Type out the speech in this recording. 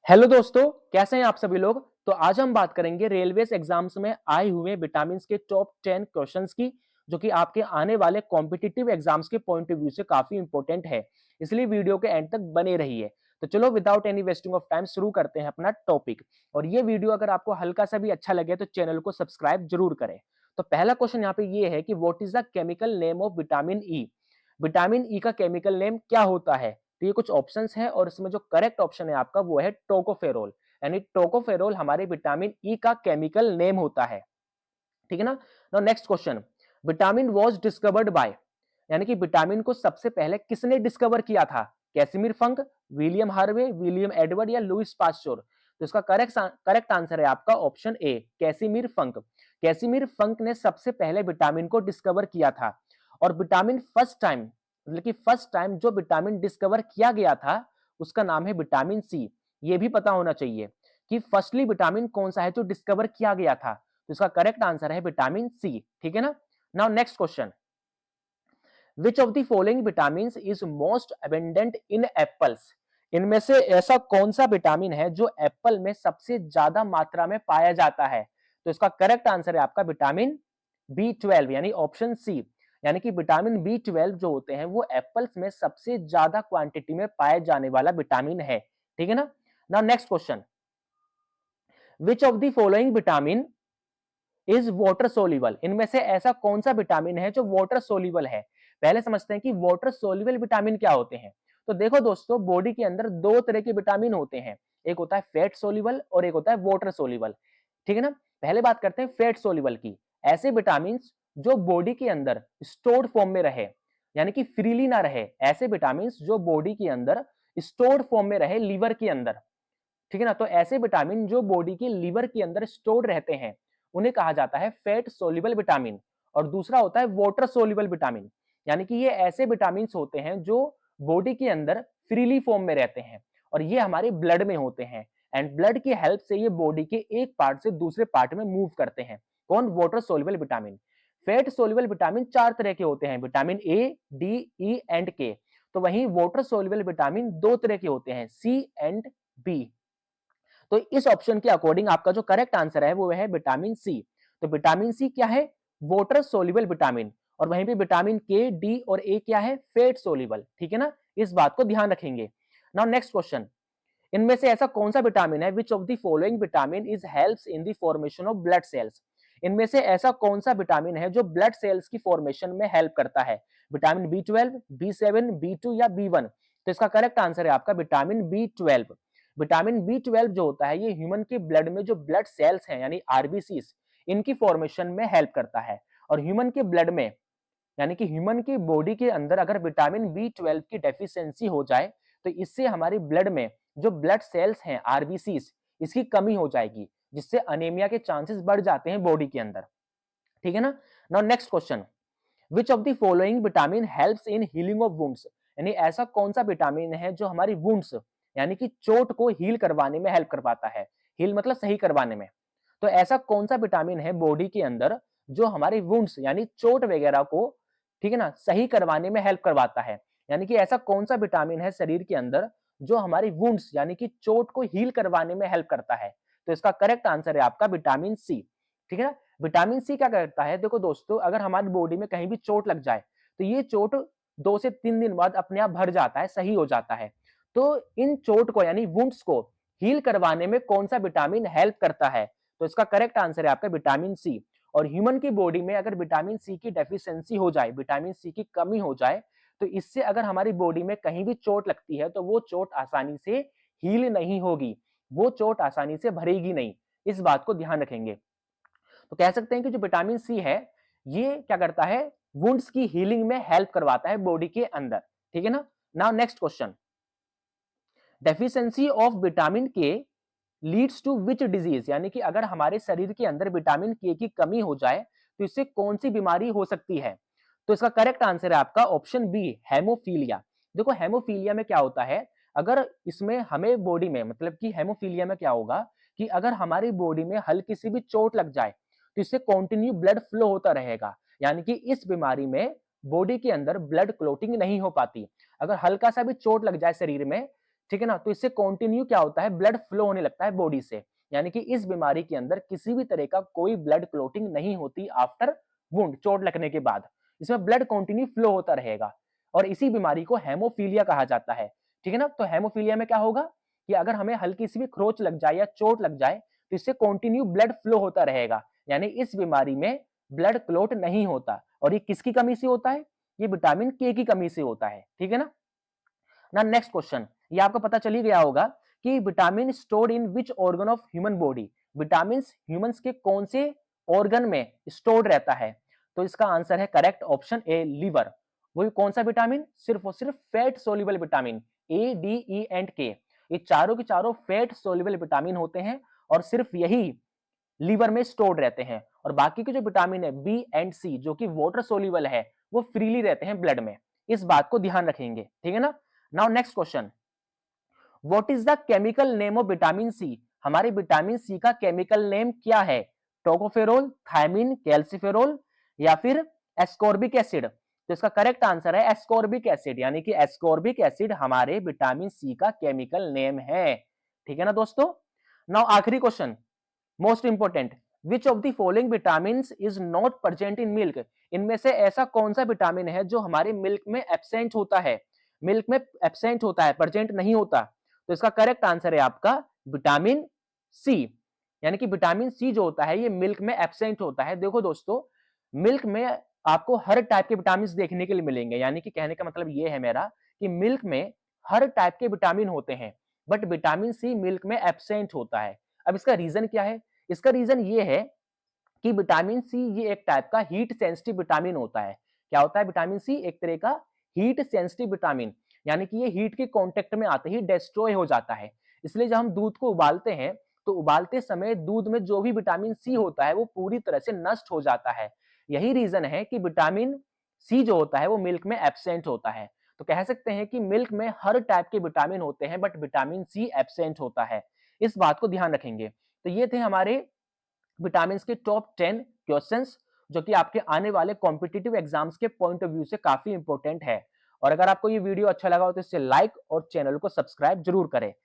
Hello दोस्तों, कैसे हैं आप सभी लोग। तो आज हम बात करेंगे रेलवेज एग्जाम्स में आए हुए विटामिन्स के टॉप 10 क्वेश्चंस की, जो कि आपके आने वाले कॉम्पिटिटिव एग्जाम्स के पॉइंट ऑफ व्यू से काफी इंपॉर्टेंट है। इसलिए वीडियो के एंड तक बने रहिए। तो चलो without any wasting of time शुरू करते हैं अपना टॉपिक। और ये वीडियो अगर आपको हल्का सा भी अच्छा लगे तो चैनल को सब्सक्राइब जरूर करें। तो पहला क्वेश्चन यहाँ पे ये है कि what is the chemical name of vitamin E. Vitamin E का केमिकल नेम क्या होता है। तो ये कुछ ऑप्शंस हैं और इसमें जो करेक्ट ऑप्शन है आपका वो है टोकोफेरोल। यानी टोकोफेरोल हमारे विटामिन ई का केमिकल नेम होता है। ठीक है ना। Now next question, vitamin was discovered by, यानी कि विटामिन को सबसे पहले किसने डिस्कवर किया था। कैसिमिर फंक, विलियम हार्वे, विलियम एडवर्ड या लुइस पास्चर। तो इसका करेक्ट आंसर है आपका ऑप्शन ए, कैसिमिर फंक। कैसिमिर फंक ने सबसे पहले विटामिन को डिस्कवर किया था। और विटामिन फर्स्ट टाइम, मतलब कि फर्स्ट टाइम जो विटामिन डिस्कवर किया गया था उसका नाम है विटामिन सी। ये भी पता होना चाहिए कि फर्स्टली विटामिन कौन सा है जो डिस्कवर किया गया था। तो इसका करेक्ट आंसर है विटामिन सी। ठीक है ना। Now next question, which of the following vitamin is most abundant in apples. इनमें से ऐसा कौन सा विटामिन है जो एप्पल में सबसे ज्यादा मात्रा में पाया जाता है। तो इसका करेक्ट आंसर है आपका विटामिन बी 12, यानी ऑप्शन सी। यानी कि विटामिन बी 12 जो होते हैं वो एप्पल्स में सबसे ज्यादा क्वांटिटी में पाए जाने वाला विटामिन है। ठीक है ना। Now next question, which of the following vitamin is water soluble. इनमें से ऐसा कौन सा विटामिन है जो वाटर सोल्यूबल है। पहले समझते हैं कि वाटर सोल्यूबल विटामिन क्या होते हैं। तो देखो दोस्तों, बॉडी के अंदर दो तरह के विटामिन होते हैं, एक होता है फैट सोल्यूबल और एक होता है वाटर सोल्यूबल। ठीक है ना। पहले बात करते हैं फैट सोल्यूबल की। ऐसे विटामिन जो बॉडी के अंदर स्टोर्ड फॉर्म में रहे, यानी कि फ्रीली ना रहे, ऐसे विटामिन जो बॉडी के अंदर स्टोर्ड फॉर्म में रहे लीवर के अंदर। ठीक है ना। तो ऐसे विटामिन जो बॉडी के लीवर के अंदर स्टोर्ड रहते हैं उन्हें कहा जाता है फैट सोल्यूबल विटामिन। और दूसरा होता है वाटर सोल्यूबल विटामिन, यानी कि ये ऐसे विटामिन होते हैं जो बॉडी के अंदर फ्रीली फॉर्म में रहते हैं और ये हमारे ब्लड में होते हैं। एंड ब्लड की हेल्प से ये बॉडी के एक पार्ट से दूसरे पार्ट में मूव करते हैं। कौन? Water soluble vitamin. Fat soluble vitamin चार तरह के होते हैं, vitamin A, D, E and के। तो वहीं वाटर सोल्यूबल विटामिन दो तरह के होते हैं, सी एंड बी। तो इस ऑप्शन के अकॉर्डिंग आपका जो करेक्ट आंसर है वो है विटामिन सी। तो विटामिन सी क्या है? Water soluble vitamin. और वहीं पे विटामिन के, डी और ए क्या है? Fat soluble. ठीक है ना। इस बात को ध्यान रखेंगे। नाउ नेक्स्ट क्वेश्चन, इनमें से ऐसा कौन सा विटामिन है विच of the following vitamin is helps in the formation of blood cells. इनमें से ऐसा कौन सा विटामिन है जो ब्लड सेल्स की फॉर्मेशन में हेल्प करता है। विटामिन बी 12, बी 7, बी 2 या बी 1। तो इसका करेक्ट आंसर है आपका विटामिन बी 12। विटामिन बी 12 जो होता है ये ह्यूमन के ब्लड में जो ब्लड सेल्स हैं यानी आरबीसीज, इनकी फॉर्मेशन में हेल्प करता है। और ह्यूमन के ब्लड में, यानी कि ह्यूमन की बॉडी के अंदर अगर विटामिन बी 12 की डेफिशिएंसी हो जाए तो इससे हमारी ब्लड में जो ब्लड सेल्स हैं आरबीसीज, इसकी कमी हो जाएगी, जिससे अनीमिया के चांसेस बढ़ जाते हैं बॉडी के अंदर। ठीक है ना। Now next question, which of the following vitamin helps in healing of wounds. यानी ऐसा कौन सा विटामिन है जो हमारी वुंड्स, यानी कि चोट को हील करवाने में हेल्प करवाता है। हील मतलब सही करवाने में। तो ऐसा कौन सा विटामिन है बॉडी के अंदर जो हमारी वुंड्स यानी चोट वगैरह को, ठीक है ना, सही करवाने में हेल्प करवाता है। यानी कि ऐसा कौन सा विटामिन है शरीर के अंदर जो हमारी वुंड्स यानी कि चोट को हील करवाने में हेल्प करता है। तो इसका करेक्ट आंसर है आपका विटामिन सी। ठीक है ना। विटामिन सी क्या करता है, देखो दोस्तों, अगर हमारी बॉडी में कहीं भी चोट लग जाए तो ये चोट 2 से 3 दिन बाद अपने आप भर जाता है, सही हो जाता है। तो इन चोट को यानी वुंड्स को हील करवाने में कौन सा विटामिन हेल्प करता है। तो इसका करेक्ट आंसर है आपका विटामिन सी। और ह्यूमन की बॉडी में अगर विटामिन सी की डेफिशिएंसी हो जाए, विटामिन सी की कमी हो जाए, तो इससे अगर हमारी बॉडी में कहीं भी चोट लगती है तो वो चोट आसानी से हील नहीं होगी, वो चोट आसानी से भरेगी नहीं। इस बात को ध्यान रखेंगे। तो कह सकते हैं कि जो विटामिन सी है ये क्या करता है, वुंड्स की हीलिंग में हेल्प करवाता है बॉडी के अंदर। ठीक है ना। Now next question, deficiency of vitamin के लीड्स टू विच डिजीज। यानी कि अगर हमारे शरीर के अंदर विटामिन के की कमी हो जाए तो इससे कौन सी बीमारी हो सकती है। तो इसका करेक्ट आंसर है आपका ऑप्शन बी, हेमोफीलिया। देखो हेमोफीलिया में क्या होता है, अगर इसमें हमें बॉडी में, मतलब कि हेमोफीलिया में क्या होगा कि अगर हमारी बॉडी में हल्की सी भी चोट लग जाए तो इससे कंटिन्यू ब्लड फ्लो होता रहेगा। यानी कि इस बीमारी में बॉडी के अंदर ब्लड क्लोटिंग नहीं हो पाती। अगर हल्का सा भी चोट लग जाए शरीर में, ठीक है ना। तो इससे कंटिन्यू क्या होता है, ब्लड फ्लो होने लगता है बॉडी से, यानी कि इस बीमारी के अंदर किसी भी तरह का कोई ब्लड क्लोटिंग नहीं होती आफ्टर वुंड, चोट लगने के बाद। इसमें ब्लड कंटिन्यू फ्लो होता रहेगा और इसी बीमारी को हेमोफीलिया कहा जाता है। ठीक है ना। तो हेमोफीलिया में क्या होगा कि अगर हमें हल्की सी भी खरोच लग जाए या चोट लग जाए तो इससे कंटिन्यू ब्लड फ्लो होता रहेगा, यानी इस बीमारी में ब्लड क्लोट नहीं होता। और ये किसकी कमी से होता है, ये विटामिन के की कमी से होता है। ठीक है ना। ना नेक्स्ट क्वेश्चन, ये आपको पता चल ही गया होगा कि vitamin stored in which organ of human body, vitamin humans के कौन से ऑर्गन में स्टोर्ड रहता है। तो इसका आंसर है करेक्ट ऑप्शन ए, लीवर। वही कौन सा विटामिन, सिर्फ और सिर्फ fat soluble vitamin A, D, E and के, ये चारों के चारों फैट सोल्यूबल विटामिन होते हैं और सिर्फ यही लीवर में स्टोर्ड रहते हैं। और बाकी के जो विटामिन है बी एंड सी जो कि वाटर सोल्यूबल है वो फ्रीली रहते हैं ब्लड में। इस बात को ध्यान रखेंगे। ठीक है ना। Now next question, what is the chemical name of vitamin C, हमारे विटामिन सी का केमिकल नेम क्या है, टोकोफेरोल, थायमिन, कैल्सिफेरोल या फिर एस्कॉर्बिक एसिड। तो इसका करेक्ट आंसर है एस्कॉर्बिक एसिड, यानी कि एस्कॉर्बिक एसिड हमारे विटामिन सी का केमिकल नेम है। ठीक है ना दोस्तों। नाउ आखिरी question, most important, which of the following vitamin is not present in milk, इनमें से ऐसा कौन सा विटामिन है जो हमारे मिल्क में एब्सेंट होता है, मिल्क में एब्सेंट होता है, प्रेजेंट नहीं होता। तो इसका करेक्ट आंसर है आपका विटामिन सी, यानी कि विटामिन सी जो होता है ये मिल्क में एब्सेंट होता है। देखो दोस्तों, मिल्क में आपको हर टाइप के विटामिन देखने के लिए मिलेंगे, यानी कि कहने का मतलब ये है मेरा कि मिल्क में हर टाइप के विटामिन होते हैं, बट विटामिन सी मिल्क में एब्सेंट होता है। अब इसका रीजन क्या है, इसका रीजन ये है कि विटामिन सी ये एक टाइप का हीट सेंसिटिव विटामिन होता है। क्या होता है विटामिन सी, एक तरह का हीट सेंसिटिव विटामिन, यानी कि ये हीट के कांटेक्ट में आते ही डिस्ट्रॉय हो जाता है। इसलिए जब हम दूध को उबालते हैं तो उबालते समय दूध में जो भी विटामिन सी होता है वो पूरी तरह से नष्ट हो जाता है। यही रीजन है कि विटामिन सी जो होता है वो मिल्क में एब्सेंट होता है। तो कह सकते हैं कि मिल्क में हर टाइप के विटामिन होते हैं बट विटामिन सी एब्सेंट होता है। इस बात को ध्यान रखेंगे। तो ये थे हमारे विटामिन के टॉप 10 क्वेश्चंस जो कि आपके आने वाले कॉम्पिटिटिव एग्जाम्स के पॉइंट ऑफ व्यू से काफी इंपॉर्टेंट है। और अगर आपको ये वीडियो अच्छा लगा हो तो इसे लाइक और चैनल को सब्सक्राइब जरूर करें।